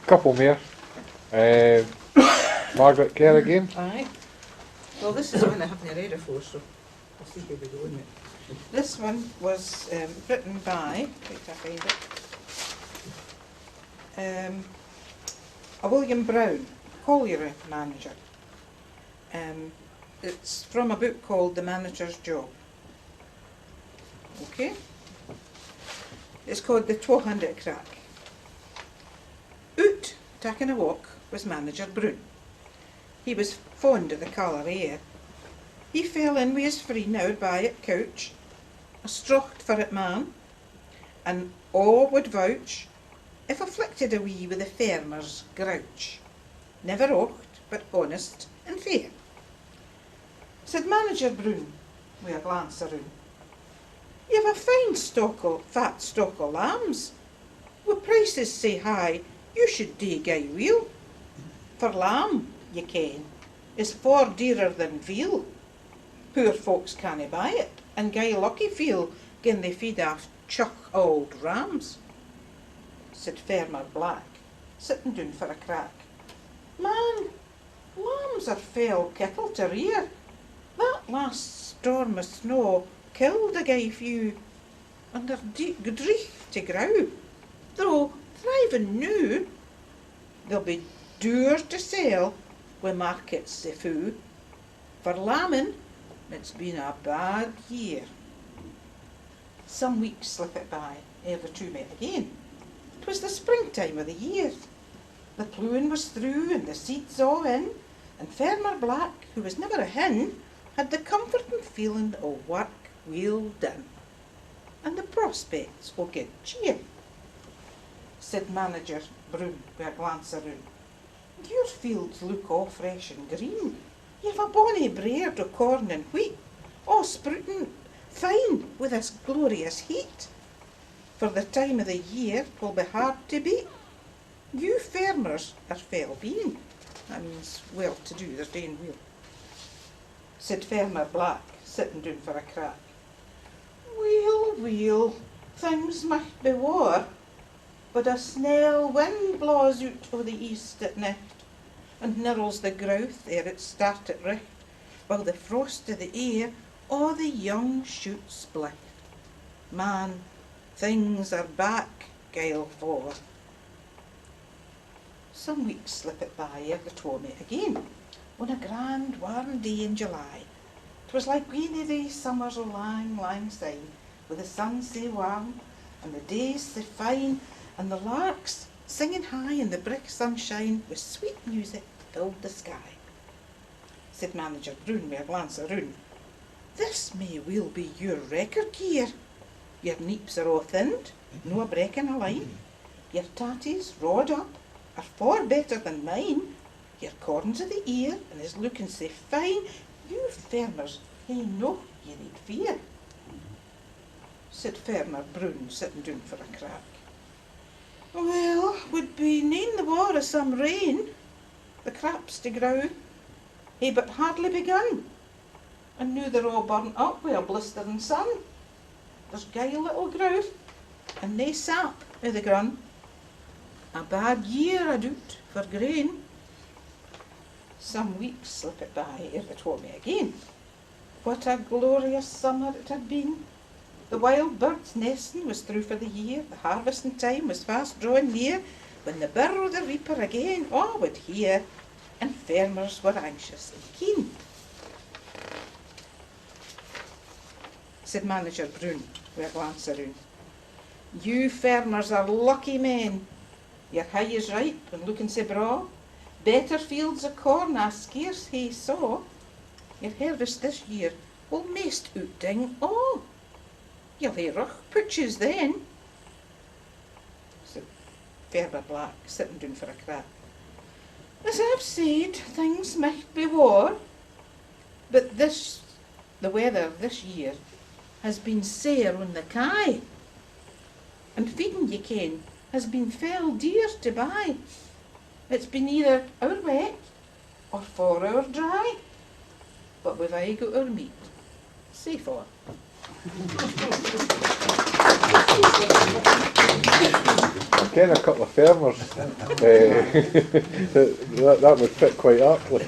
Couple more. Margaret Kerr again. Aye. Well, this is one I haven't read before, so we'll see how we go in it. This one was written by, wait till I find it, a William Brown, colliery manager. It's from a book called The Manager's Job. Okay? It's called the Twa Handit Craic. Out taking a walk was Manager Brown. He was fond of the colliery air. He fell in with his friend out by at couch, a strocht for it man, and all would vouch, if afflicted a wee with the Fermer's grouch. Never ocht, but honest and fair. Said Manager Brown, with a glance around, "You've a fine fat stock o' lambs. With prices sae high, you should do gae weel. For lamb, ye ken, is far dearer than veal. Poor folks canna buy it, and gae lucky feel gin they feed off chuck old rams." Said Fermer Black, sitting down for a crack, "Man, lambs are fell kettle to rear. That last storm o' snow killed a gae few, and they're dreich to grow. Though thriving noo, they'll be dour to sell wi' markets sae fou. For lambing, it's been a bad year." Some weeks slipped by ere the two met again. 'Twas the springtime of the year. The ploughing was through and the seeds all in, and Fermer Black, who was never a hen, had the comforting feeling o' work weel done, and the prospects o' good cheer. Said Manager Brown with a glance around, "Your fields look all fresh and green. You've a bonny braid o' corn and wheat, all sprouting fine with this glorious heat. For the time of the year 'twill be hard to beat. You farmers are fell being." That means well to do, they're doing well. Said Fermer Black, sitting down for a crack, "Weel, weel, things might be war, but a snell wind blaws out o' the east at nicht, and nirls the growth ere it started richt, while the frost o' the air a' the young shoots blicht. Man, things are back gale for." Some weeks slipped by ere the twa met again, on a grand warm day in July. 'Twas like one of these summers o' lang, lang syne, with the sun sae warm, and the days sae fine, and the larks singing high in the bright sunshine, with sweet music filled the sky. Said Manager Brown with a glance around, "This may weel be your record year. Your neeps are all thinned, no a break in a line. Your tatties, rawed up, are far better than mine. Your corn's o' the ear, and is looking sae fine, you farmers hae no ye need fear." Said Fermer Brown, sitting down for a crack, "Well, would be nane the war o' some rain. The crops to grow hae but hardly begun, and noo they're all burnt up wi' a blistering sun. There's gae little growth, and nae sap i' the grun. A bad year, I doot, for grain." Some weeks slipped by ere the twa met again. What a glorious summer it had been! The wild birds' nesting was through for the year, the harvesting time was fast drawing near, when the birr o' the reaper again a' would hear, and farmers were anxious and keen. Said Manager Brown with a glance around, "You farmers are lucky men. Your hay is ripe and looking sae braw. Better fields o' corn I scarce hae saw. Your harvest this year will maist outding a'. You'll hae rough putches then." Said Fermer Black, sitting down for a crack, "As I've said, things might be war, but the weather this year has been sair on the kye, and feeding, ye ken, has been fell dear to buy. It's been either ower wet or for ower dry, but we've aye got our meat. Sae far." I ken a couple of Fermers. That would fit quite aptly.